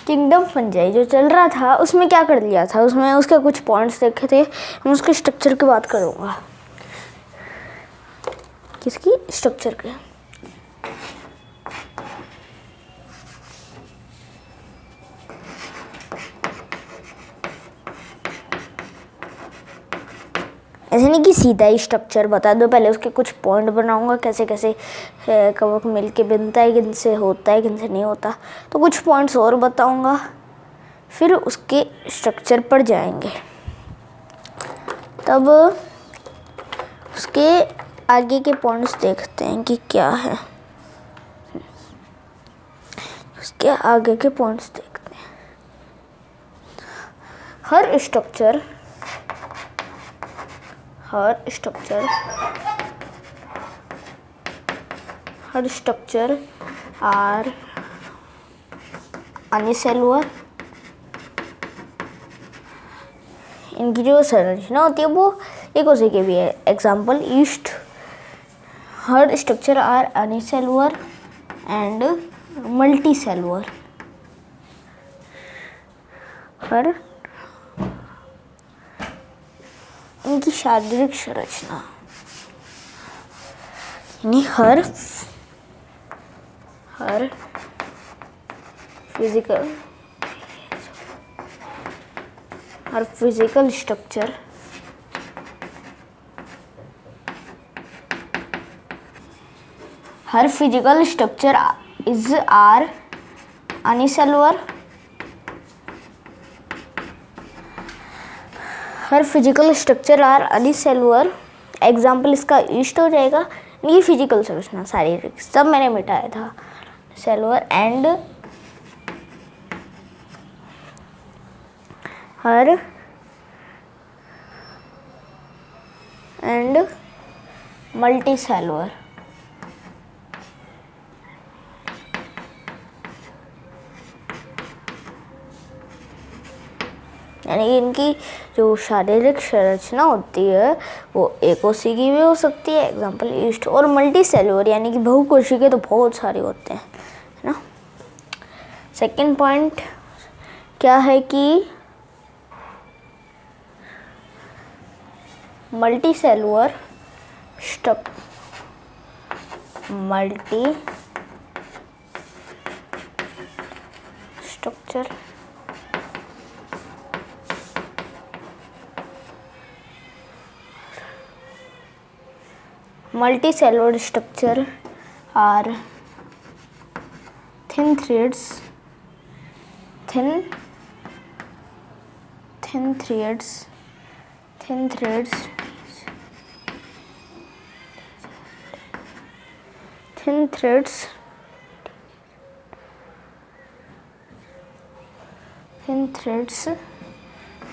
Kingdom fungi जो चल रहा था उसमें क्या कर लिया था, उसमें उसके कुछ पॉइंट्स देखे थे। मैं उसके स्ट्रक्चर की बात करूँगा। किसकी? स्ट्रक्चर के। ऐसे नहीं कि सीधा ही स्ट्रक्चर बता दो, पहले उसके कुछ पॉइंट बनाऊंगा, कैसे कैसे कवक मिल के बनता है, किन से होता है, किन से नहीं होता, तो कुछ पॉइंट्स और बताऊंगा, फिर उसके स्ट्रक्चर पर जाएंगे। तब उसके आगे के पॉइंट्स देखते हैं कि क्या है। उसके आगे के पॉइंट्स देखते हैं। हर स्ट्रक्चर आर अनिसेलुलर। इनकी जो संरचना होती है वो एक उसी के भी है। Example yeast. हर structure are unicellular and multicellular. हर इनकी शारीरिक संरचना यानी हर physical structure is are unicellular. हर physical structure are unicellular. Example इसका ईस्ट हो जाएगा। ये फिजिकल संरचना शारीरिक सब मैंने मिटाया था। Cellular and multicellular. यानी इनकी जो शारीरिक संरचना होती है वो एक कोशिकी की भी हो सकती है। Example east. और मल्टी सेलुलर यानी कि बहुकोशिकीय के तो बहुत सारे होते हैं, है ना। सेकंड पॉइंट क्या है कि multi cellular structure multicellular structure are thin threads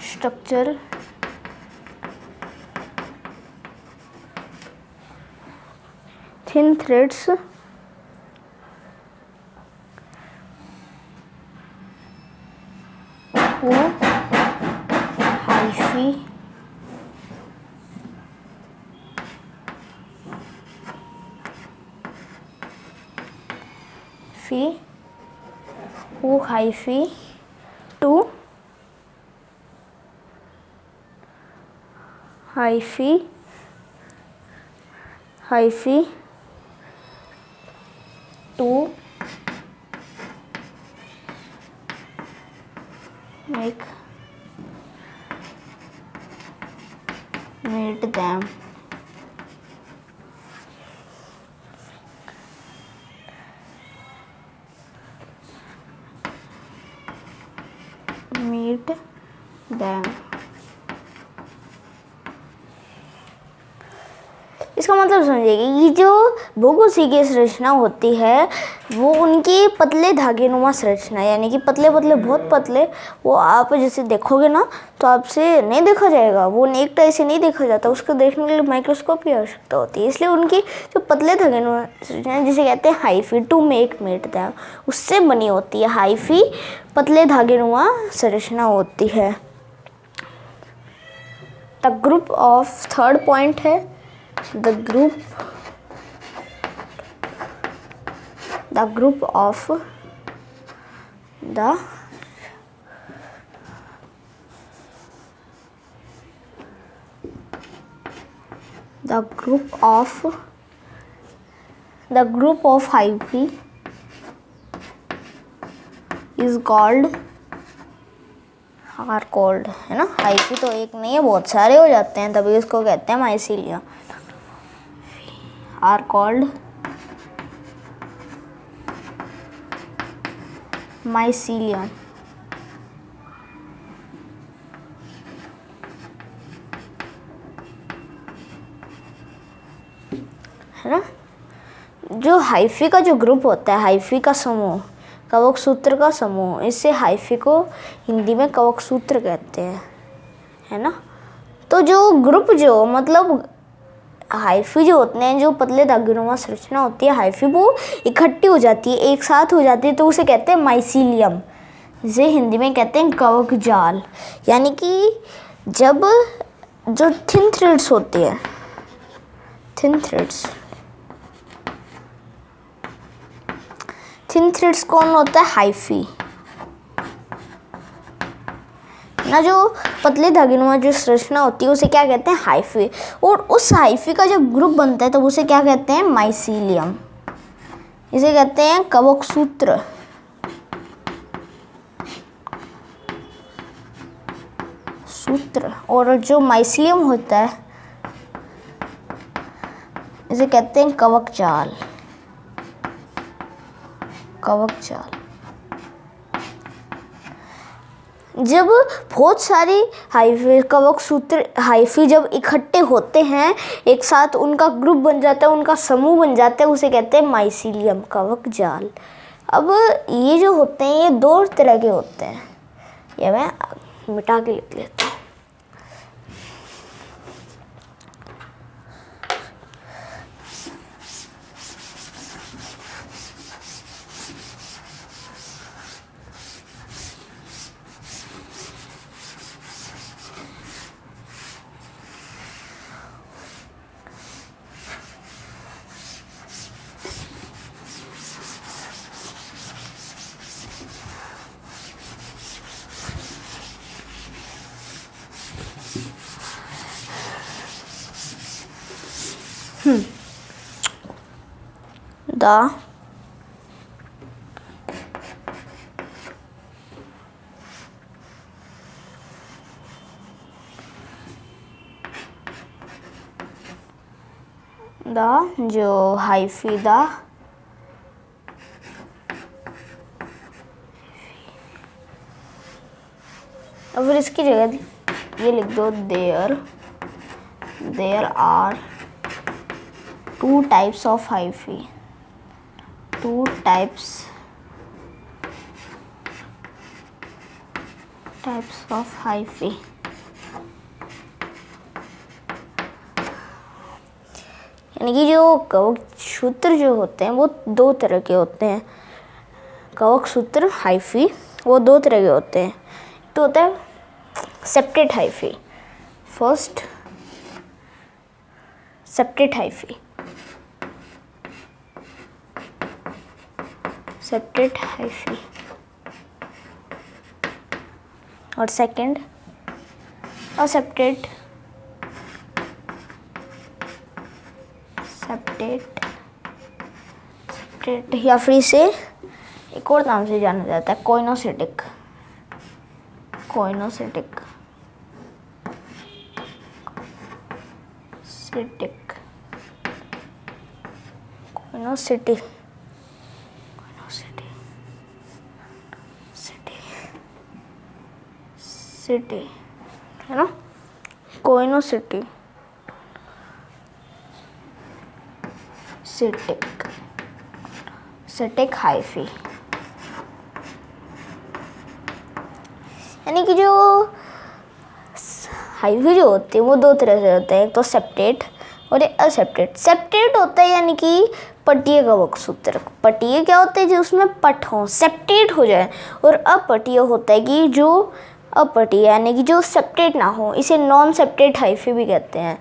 structure thin threads वो हाइफी to make them इसका मतलब समझिए कि जो बहुकोशिकीय संरचना होती है वो उनकी पतले धागे नुमा संरचना यानी कि पतले बहुत पतले, वो आप जैसे देखोगे ना तो आपसे नहीं देखा जाएगा, वो नेक टाई से नहीं देखा जाता, उसको देखने के लिए माइक्रोस्कोप की आवश्यकता होती है। इसलिए उनकी जो पतले धागे नुमा संरचना जिसे कहते हैं hyphae to make mat them, उससे बनी होती है। हाइफी पतले धागे नुमा संरचना होती है। The group of third point है the group of the the group of hyphae is called, are called, है ना, हाइफी तो एक नहीं है, बहुत सारे हो जाते हैं, तभी इसको कहते हैं माइसीलियम, आर कॉल्ड माइसीलियम। है ना, जो हाइफी का जो ग्रुप होता है, हाइफी का समूह, कवक सूत्र का समूह, इससे हाइफी को हिंदी में कवक सूत्र कहते हैं, है ना। तो जो ग्रुप, जो मतलब हाइफी जो होते हैं, जो पतले धागेनुमा संरचना होती है हाइफी, वो इकट्ठी हो जाती है, एक साथ हो जाती है, तो उसे कहते हैं माइसीलियम, जिसे हिंदी में कहते हैं कवक जाल। यानी कि जब जो थिन थ्रेड्स होती है, थिन थ्रेड्स कौन होता है, हाइफी ना, जो पतले धागेनुमा जो संरचना होती है उसे क्या कहते हैं, हाइफी। और उस हाइफी का जब ग्रुप बनता है तब उसे क्या कहते हैं, माइसीलियम, इसे कहते हैं कवक सूत्र। और जो माइसीलियम होता है इसे कहते हैं कवक जाल। जब बहुत सारी कवक सूत्र हाइफी जब इकट्ठे होते हैं एक साथ, उनका ग्रुप बन जाता है, उनका समूह बन जाता है, उसे कहते हैं माइसीलियम, कवक जाल। अब ये जो होते हैं ये दो तरह के होते हैं, ये मैं मिटा के लिख लेता हूँ। जो हाइफी और फिर इसकी जगह ये लिख दो, there are two types of hyphae, two types of hyphae. यानी कि जो कवक सूत्र जो होते हैं वो दो तरह के होते हैं, कवक सूत्र हाइफी वो दो तरह के होते हैं। तो होता है septate hyphae, first septate hyphae, और सेकंड असेप्टेट या फिर इसे एक और नाम से जाना जाता है, कोइनोसिटिक। है ना, कोइनोसिटिक हाइफी। यानी कि जो हाइफी जो होती है वो दो तरह से होते हैं, एक तो सेप्टेट और एक असेप्टेट। सेप्टेट होता है यानी कि पटीय कवक सूत्र। पटीय क्या होता है, जो उसमें पट हो, सेप्टेट हो जाए। और अपटीय होता है कि जो अपटीय यानी कि जो सेप्टेट ना हो, इसे नॉन सेप्टेट हाइफी भी कहते हैं।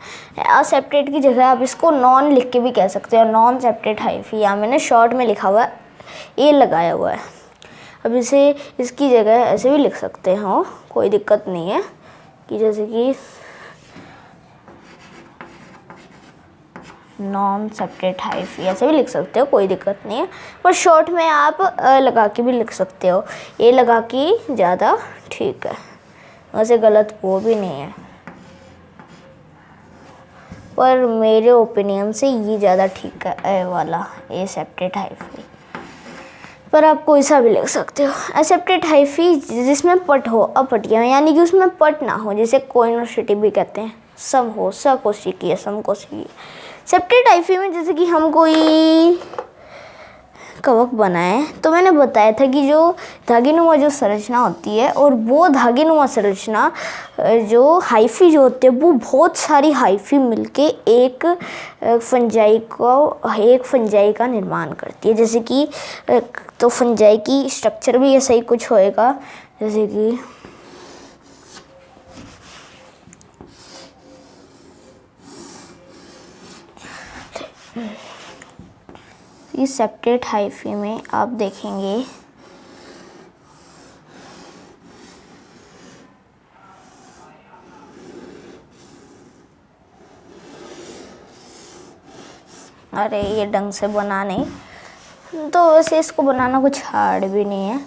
असेप्टेट की जगह आप इसको नॉन लिख के भी कह सकते हो, नॉन सेप्टेट हाइफी। यहाँ मैंने शॉर्ट में लिखा हुआ है, ए लगाया हुआ है। अब इसे इसकी जगह ऐसे भी लिख सकते हो, कोई दिक्कत नहीं है, कि जैसे कि नॉन सेपरेट हाइफी ऐसे भी लिख सकते हो, कोई दिक्कत नहीं है, पर शॉर्ट में आप लगा के भी लिख सकते हो, ए लगा के ज़्यादा ठीक है, वैसे गलत वो भी नहीं है, पर मेरे ओपिनियन से ये ज़्यादा ठीक है, ए वाला ए सेपरेट हाइफी। पर आप कोई सा भी लिख सकते हो। एसेप्टेड हाइफी जिसमें पट हो, अपटिया यानी कि उसमें पट ना हो, जैसे कोइन और सिटी भी कहते हैं, सम हो, स को सी की सम को सी। सेप्टेड हाइफी में जैसे कि हम कोई कवक बनाए, तो मैंने बताया था कि जो धागेनुमा जो संरचना होती है, और वो धागेनुमा संरचना जो हाइफी जो होते हैं वो बहुत सारी हाइफी मिलके एक फंजाई का निर्माण करती है। जैसे कि तो फंजाई की स्ट्रक्चर भी ऐसा ही कुछ होएगा, जैसे कि इस सेपरेट हाइफी में आप देखेंगे अरे ये ढंग से बना नहीं, तो वैसे इसको बनाना कुछ हार्ड भी नहीं है,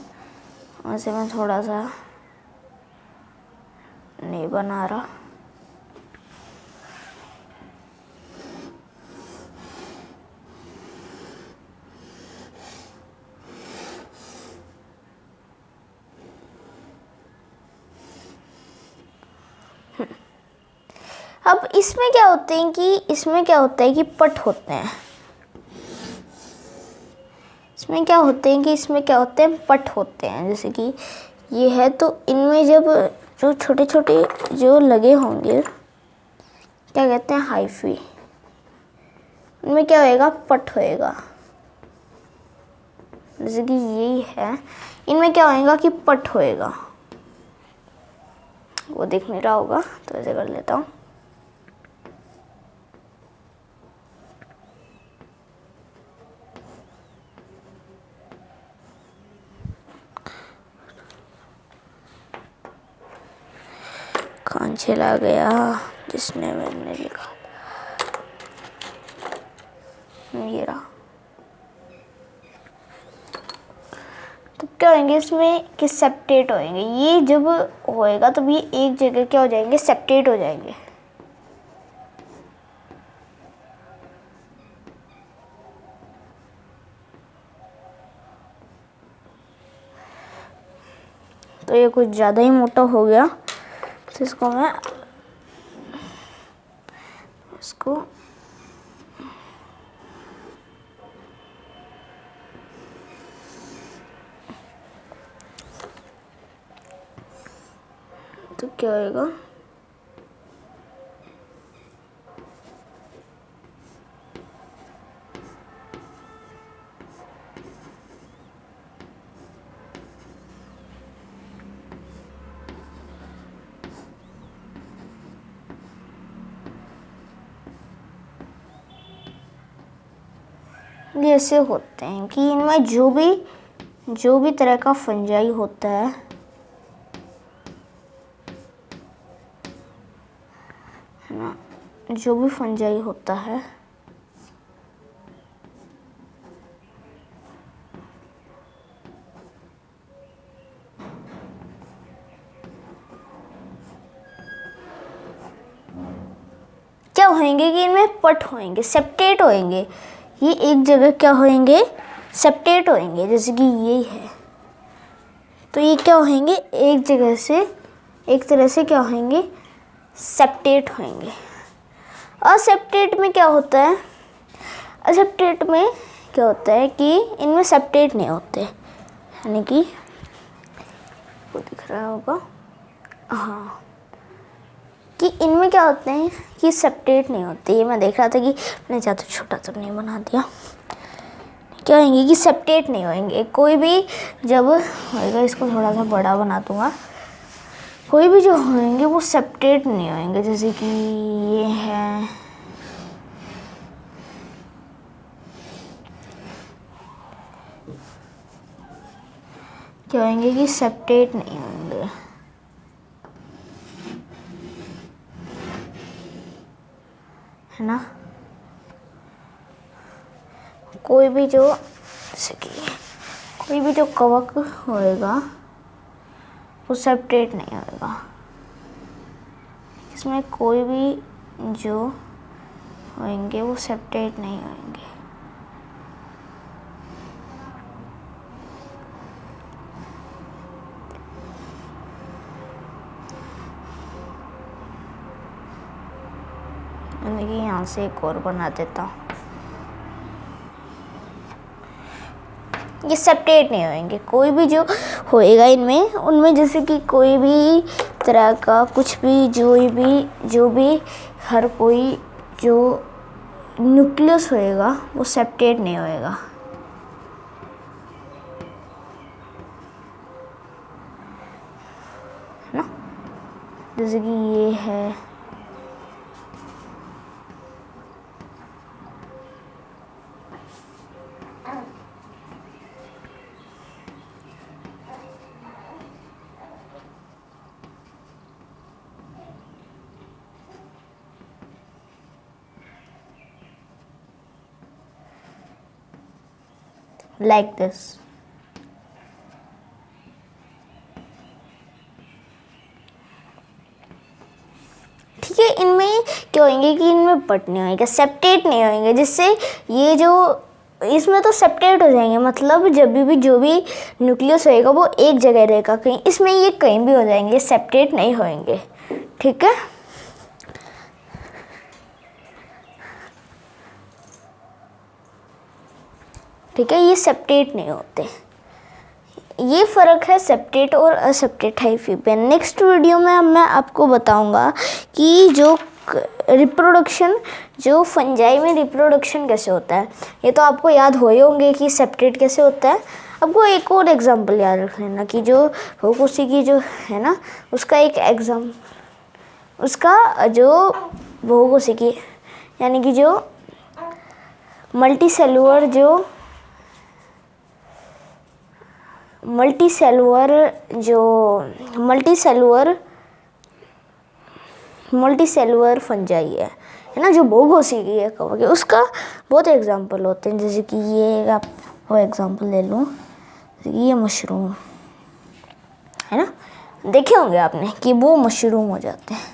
वैसे मैं थोड़ा सा नहीं बना रहा। अब इसमें क्या होते हैं कि पट होते हैं, इसमें क्या होते हैं पट होते हैं, जैसे कि ये है, तो इनमें जब जो छोटे छोटे जो लगे होंगे क्या कहते हैं हाइफी, इनमें क्या होएगा पट होएगा, जैसे कि यही है, इनमें क्या होएगा कि पट होएगा, वो दिख नहीं रहा होगा तो ऐसे कर लेता हूँ। कौन चला गया जिसने मैंने लिखा, ये रहा। तो क्या होंगे इसमें कि सेपरेट होएंगे, ये जब होएगा तब ये एक जगह क्या हो जाएंगे, सेपरेट हो जाएंगे। तो ये कुछ ज़्यादा ही मोटा हो गया, तो इसको मैं तो क्या होएगा, ये ऐसे होते हैं कि इनमें जो भी तरह का फंजाई होता है ना, जो भी फंजाई होता है क्या होंगे कि इनमें पट होंगे, सेपरेट होंगे, ये एक जगह क्या होंगे, सेपरेट होंगे, जैसे कि ये है, तो ये क्या होंगे एक जगह से एक तरह से क्या होंगे, सेपरेट होंगे। असेपरेट में क्या होता है, असेपरेट में क्या होता है कि इनमें सेपरेट नहीं होते, यानी कि वो दिख रहा होगा, हाँ, कि इनमें क्या होते हैं कि सेपरेट नहीं होते। ये मैं देख रहा था कि मैंने ज़्यादा छोटा तो नहीं बना दिया, क्या होंगे कि सेपरेट नहीं होंगे, कोई भी जब होएगा, इसको थोड़ा सा बड़ा बना दूंगा, कोई भी जो होंगे वो सेपरेट नहीं होंगे, जैसे कि ये है, क्या होंगे कि सेपरेट नहीं होंगे, है ना। कोई भी जो जैसे कि कोई भी जो कवक होएगा वो सेपरेट नहीं होएगा। इसमें कोई भी जो होंगे वो सेपरेट नहीं होंगे। देखिए यहाँ से एक और बना देता हूँ। ये सेपरेट नहीं होंगे। कोई भी जो होएगा इनमें उनमें जैसे कि कोई भी तरह का कुछ भी जो भी हर कोई जो न्यूक्लियस होएगा वो सेपरेट नहीं होएगा। है ना, जैसे कि ये है like this। ठीक है, इनमें क्या होंगे कि इनमें बट नहीं होंगे, सेपरेट नहीं होंगे, जिससे ये जो इसमें तो सेपरेट हो जाएंगे। मतलब जब भी जो भी न्यूक्लियस होएगा वो एक जगह रहेगा कहीं, इसमें ये कहीं भी हो जाएंगे, सेपरेट नहीं होंगे। ठीक है, ठीक है, ये सेपरेट नहीं होते। ये फ़र्क है सेपरेट और असेपरेट हाइफी पे। नेक्स्ट वीडियो में अब मैं आपको बताऊंगा कि जो रिप्रोडक्शन जो फंजाई में रिप्रोडक्शन कैसे होता है। ये तो आपको याद हो ही होंगे कि सेपरेट कैसे होता है। आपको एक और एग्जांपल याद रख लेना कि जो उसी की जो है ना उसका एक एग्जाम उसका जो उसी की यानी कि जो मल्टीसेलुलर फंजाई है ना, जो बहुकोशिकीय है कवक है, उसका बहुत एग्जांपल होते हैं। जैसे कि ये आप वो एग्जांपल ले लूँ, ये मशरूम है ना, देखे होंगे आपने कि वो मशरूम हो जाते हैं,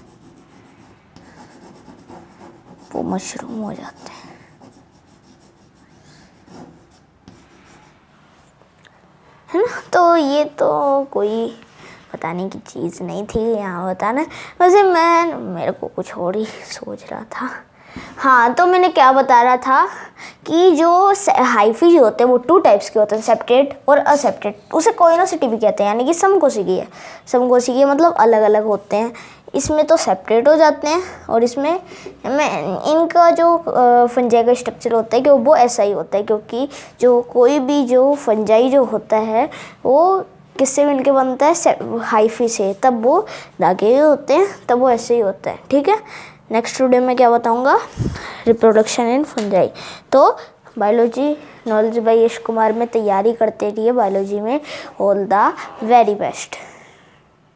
है ना। तो ये तो कोई बताने की चीज़ नहीं थी यहाँ बताना, वैसे मेरे को कुछ और ही सोच रहा था। हाँ, तो मैंने क्या बता रहा था कि जो हाइफी जो होते हैं वो 2 टाइप्स के होते हैं, सेपरेट और असेपरेट। उसे कोइनोसिटी भी कहते हैं, यानी कि समकोशिकीय। समकोशिकीय मतलब अलग अलग होते हैं। इसमें तो सेपरेट हो जाते हैं और इसमें इनका जो फंजाई का स्ट्रक्चर होता है कि वो ऐसा ही होता है, क्योंकि जो कोई भी जो फंजाई जो होता है वो किससे मिलके बनता है, हाइफी से। तब वो धागे होते हैं, तब वो ऐसे ही होता है। ठीक है, नेक्स्ट वीडियो में क्या बताऊंगा, रिप्रोडक्शन इन फंजाई। तो biology knowledge by Yash Kumar में तैयारी करते रहिए बायोलॉजी में। All the very best.